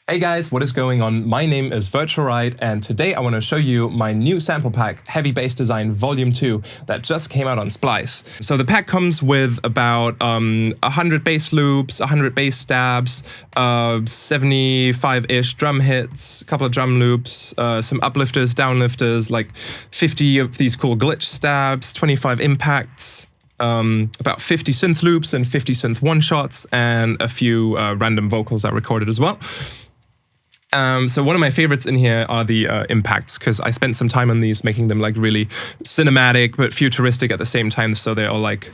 Hey guys, what is going on? My name is Virtual Riot, and today I want to show you my new sample pack, Heavy Bass Design Volume 2, that just came out on Splice. So the pack comes with about 100 bass loops, 100 bass stabs, 75-ish drum hits, a couple of drum loops, some uplifters, downlifters, like 50 of these cool glitch stabs, 25 impacts, about 50 synth loops and 50 synth one-shots, and a few random vocals I recorded as well. So one of my favorites in here are the impacts, because I spent some time on these, making them like really cinematic but futuristic at the same time, so they're all like...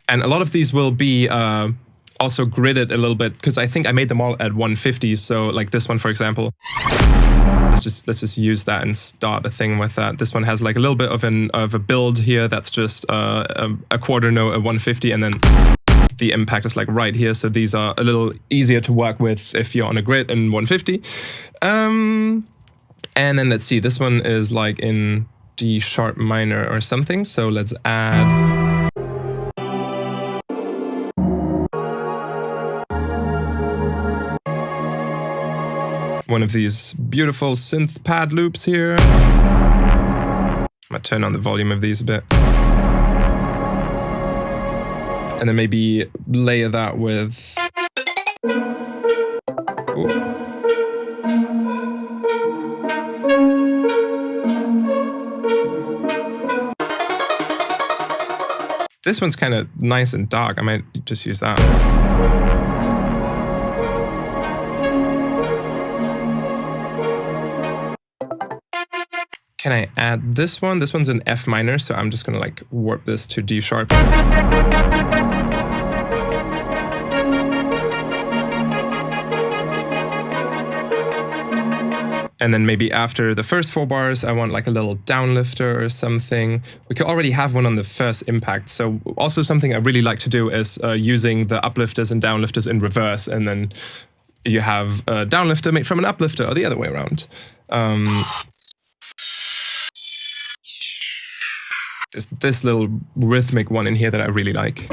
And a lot of these will be also gridded a little bit, because I think I made them all at 150, so like this one, for example. Let's just use that and start a thing with that. This one has like a little bit of a build here that's just a quarter note at 150, and then the impact is like right here. So these are a little easier to work with if you're on a grid in 150. And then let's see, this one is like in D sharp minor or something. So let's add one of these beautiful synth pad loops here. I'm gonna turn on the volume of these a bit. And then maybe layer that with... Ooh. This one's kind of nice and dark. I might just use that. Can I add this one? This one's an F minor, so I'm just gonna like warp this to D sharp. And then maybe after the first 4 bars, I want like a little downlifter or something. We could already have one on the first impact. So also something I really like to do is using the uplifters and downlifters in reverse, and then you have a downlifter made from an uplifter, or the other way around. This little rhythmic one in here that I really like.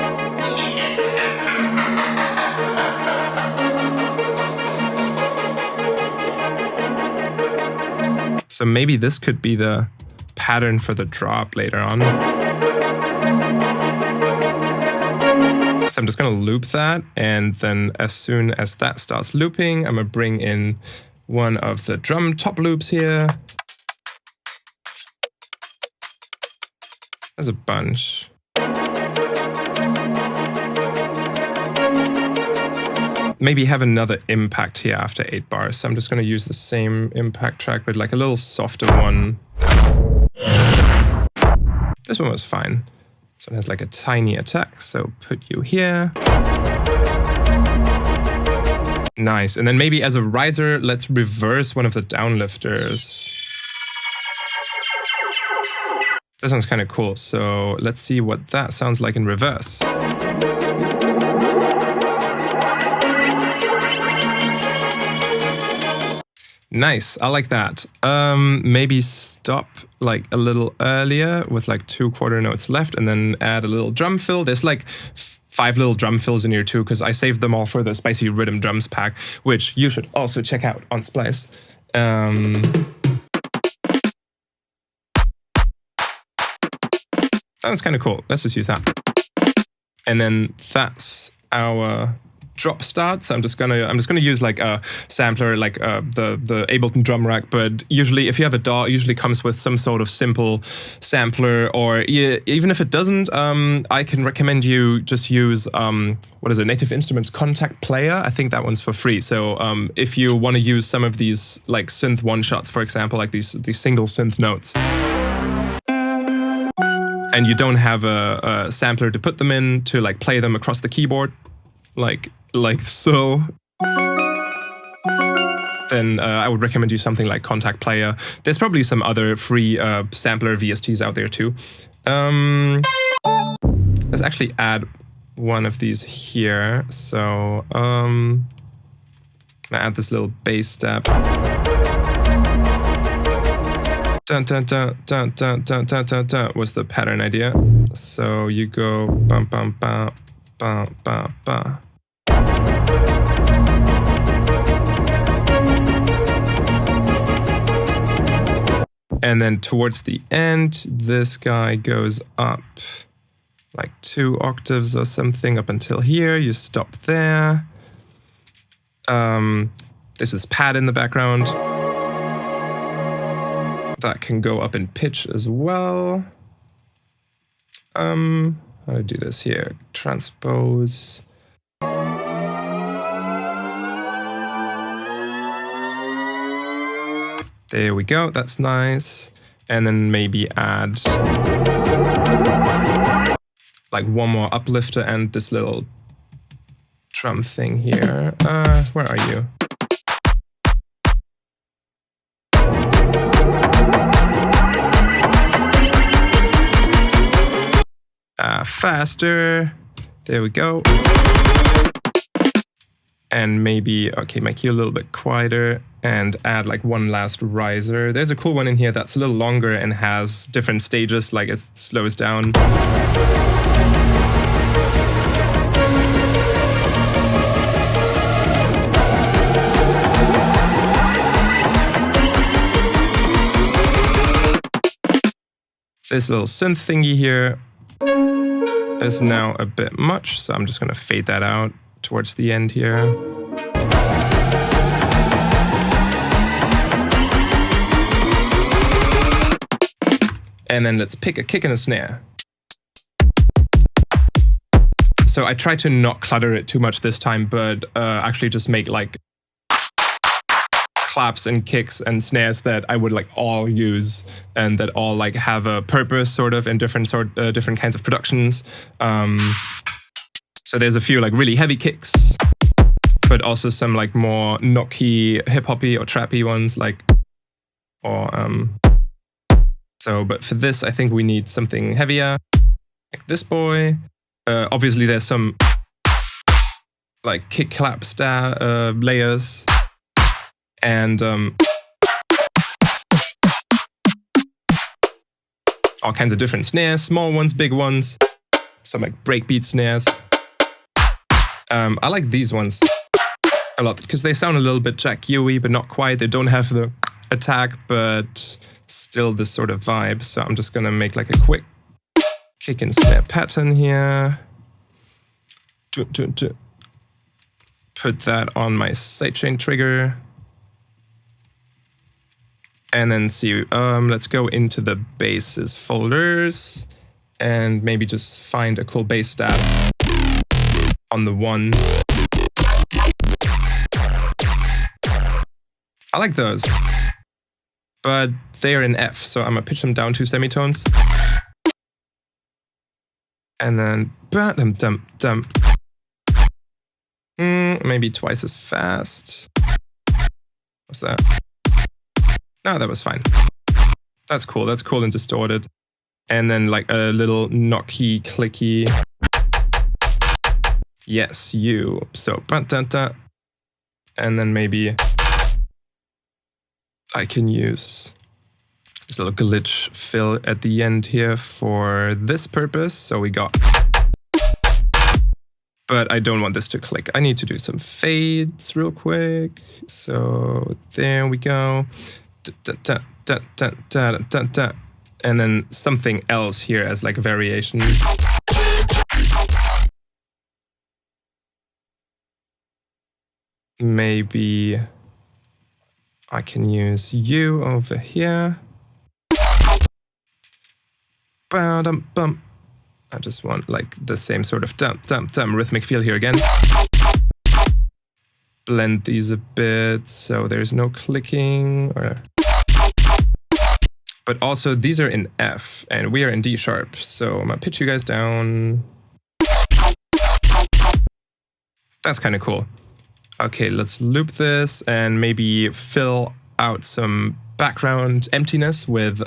So maybe this could be the pattern for the drop later on. So I'm just gonna loop that, and then as soon as that starts looping, I'm gonna bring in one of the drum top loops here. There's a bunch. Maybe have another impact here after 8 bars. So I'm just going to use the same impact track, but like a little softer one. This one was fine. So it has like a tiny attack. So put you here. Nice. And then maybe as a riser, let's reverse one of the downlifters. This one's kind of cool, so let's see what that sounds like in reverse. Nice, I like that. Maybe stop like a little earlier with like 2 quarter notes left, and then add a little drum fill. There's like 5 little drum fills in here too, because I saved them all for the Spicy Rhythm Drums pack, which you should also check out on Splice. That was kind of cool. Let's just use that. And then that's our drop start. So I'm just gonna use like a sampler, like the Ableton drum rack. But usually, if you have a DAW, it usually comes with some sort of simple sampler. Or even if it doesn't, I can recommend you just use what is it? Native Instruments Contact Player. I think that one's for free. So if you want to use some of these like synth one shots, for example, like these single synth notes, and you don't have a sampler to put them in to like play them across the keyboard, like so, then I would recommend you something like Contact Player. There's probably some other free sampler VSTs out there too. Let's actually add one of these here. So I'm gonna add this little bass step. dun dun dun dun dun dun dun dun dun was the pattern idea. So you go bum bum bum bum bum bum. And then towards the end, this guy goes up like 2 octaves or something up until here. You stop there. There's this pad in the background. That can go up in pitch as well. How do I do this here? Transpose. There we go, that's nice. And then maybe add like one more uplifter and this little drum thing here. Where are you? Faster. There we go. And maybe, okay, make you a little bit quieter and add like one last riser. There's a cool one in here that's a little longer and has different stages, like it slows down. This little synth thingy here is now a bit much, so I'm just gonna fade that out towards the end here. And then let's pick a kick and a snare. So I tried to not clutter it too much this time, but actually just make like claps and kicks and snares that I would like all use and that all like have a purpose sort of in different kinds of productions. So there's a few like really heavy kicks, but also some like more knocky, hip-hoppy or trappy ones like, but for this I think we need something heavier, like this boy. Obviously there's some like kick clap layers and all kinds of different snares, small ones, big ones, some like breakbeat snares. I like these ones a lot because they sound a little bit Jack Huey, but not quite. They don't have the attack, but still this sort of vibe. So I'm just gonna make like a quick kick and snare pattern here. Put that on my sidechain trigger. And then see, let's go into the basses folders and maybe just find a cool bass stab on the one. I like those, but they're in F, so I'm gonna pitch them down 2 semitones. And then, maybe twice as fast. What's that? No, that was fine. That's cool and distorted. And then like a little knocky, clicky. Yes, you. So, and then maybe I can use this little glitch fill at the end here for this purpose. So we got, but I don't want this to click. I need to do some fades real quick. So there we go. And then something else here as like a variation. Maybe I can use you over here. I just want like the same sort of rhythmic feel here again. Blend these a bit so there's no clicking. But also these are in F and we are in D sharp. So I'm gonna pitch you guys down. That's kind of cool. Okay, let's loop this and maybe fill out some background emptiness with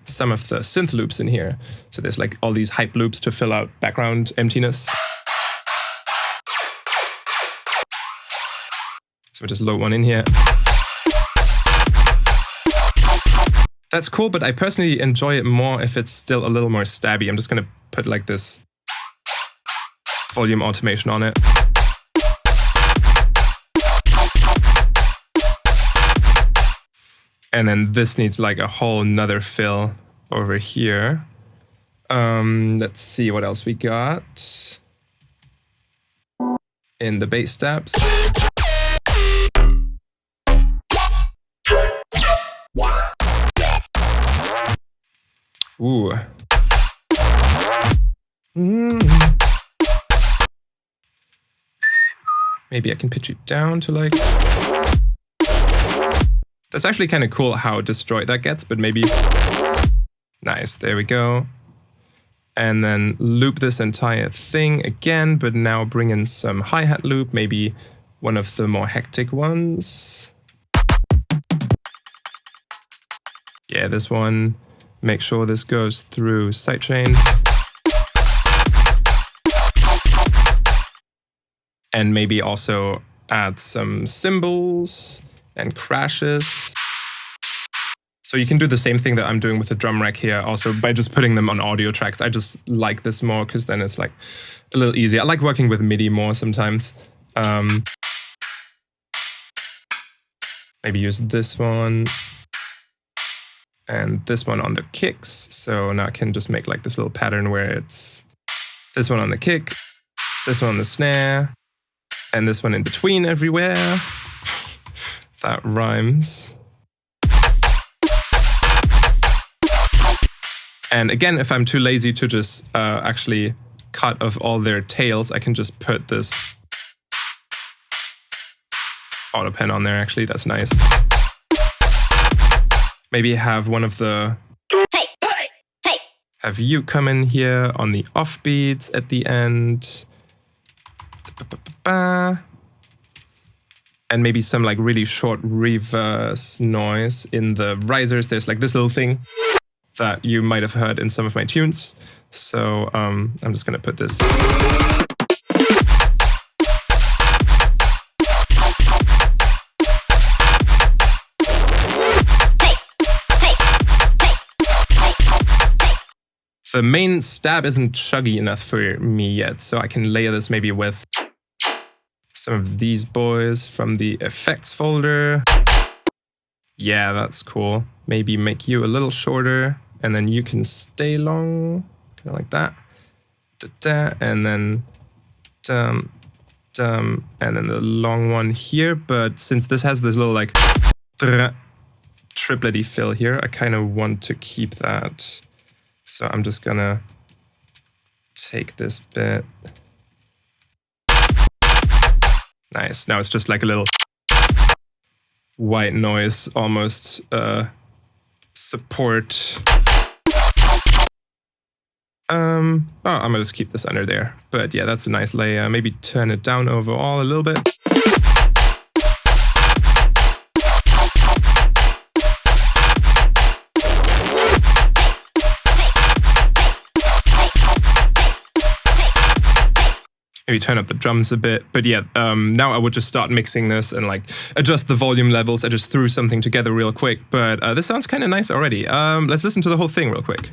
some of the synth loops in here. So there's like all these hype loops to fill out background emptiness. So we just load one in here. That's cool, but I personally enjoy it more if it's still a little more stabby. I'm just gonna put like this volume automation on it. And then this needs like a whole nother fill over here. Let's see what else we got in the bass steps. Ooh. Maybe I can pitch it down to like... That's actually kind of cool how destroyed that gets, but maybe... Nice, there we go. And then loop this entire thing again, but now bring in some hi-hat loop, maybe one of the more hectic ones. Yeah, this one. Make sure this goes through sidechain. And maybe also add some cymbals and crashes. So you can do the same thing that I'm doing with the drum rack here also by just putting them on audio tracks. I just like this more because then it's like a little easier. I like working with MIDI more sometimes. Maybe use this one. And this one on the kicks. So now I can just make like this little pattern where it's this one on the kick, this one on the snare, and this one in between everywhere. That rhymes. And again, if I'm too lazy to just actually cut off all their tails, I can just put this auto pen on there actually, that's nice. Maybe have one of the... Have you come in here on the offbeats at the end. And maybe some like really short reverse noise in the risers. There's like this little thing that you might have heard in some of my tunes. So I'm just gonna put this... The main stab isn't chuggy enough for me yet, so I can layer this maybe with some of these boys from the effects folder. Yeah, that's cool. Maybe make you a little shorter, and then you can stay long, kind of like that. Da-da, and then dum, dum, and then the long one here. But since this has this little like triplety fill here, I kind of want to keep that. So I'm just gonna take this bit. Nice. Now it's just like a little white noise, almost support. I'm gonna just keep this under there. But yeah, that's a nice layer. Maybe turn it down overall a little bit. Maybe turn up the drums a bit, but yeah, now I would just start mixing this and like adjust the volume levels. I just threw something together real quick, but this sounds kind of nice already. Let's listen to the whole thing real quick.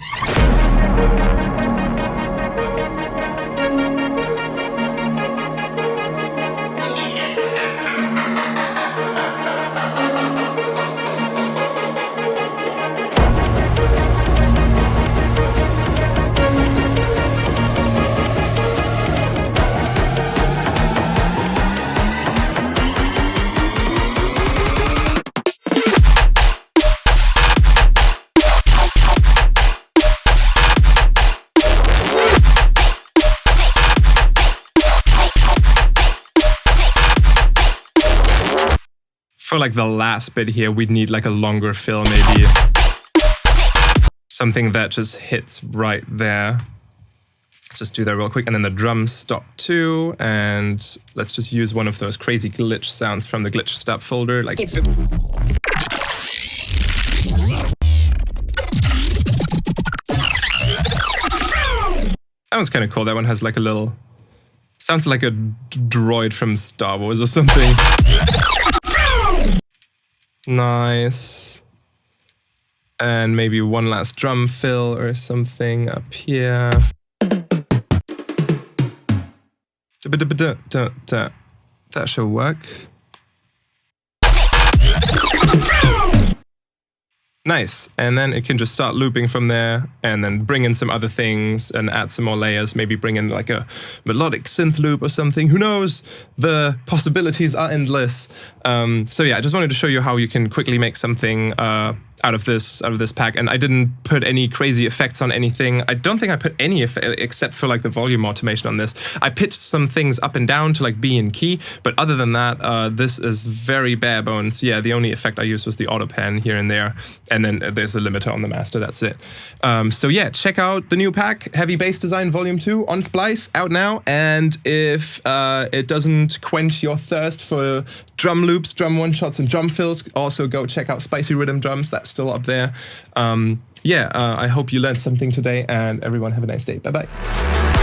For like the last bit here, we'd need like a longer fill maybe. Something that just hits right there. Let's just do that real quick. And then the drums stop too. And let's just use one of those crazy glitch sounds from the glitch step folder. Like that one's kind of cool. That one has like a little... Sounds like a droid from Star Wars or something. Nice. And maybe one last drum fill or something up here. That should work. Nice, and then it can just start looping from there and then bring in some other things and add some more layers, maybe bring in like a melodic synth loop or something, who knows, the possibilities are endless. So yeah, I just wanted to show you how you can quickly make something out of this pack, and I didn't put any crazy effects on anything. I don't think I put any except for like the volume automation on this. I pitched some things up and down to like B and key, but other than that, this is very bare bones. Yeah, the only effect I used was the auto pan here and there, and then there's a limiter on the master. That's it. So yeah, check out the new pack, Heavy Bass Design Volume 2 on Splice, out now. And if it doesn't quench your thirst for drum loops, drum one shots, and drum fills, also go check out Spicy Rhythm Drums. That's still up there. I hope you learned something today, and everyone have a nice day. Bye bye.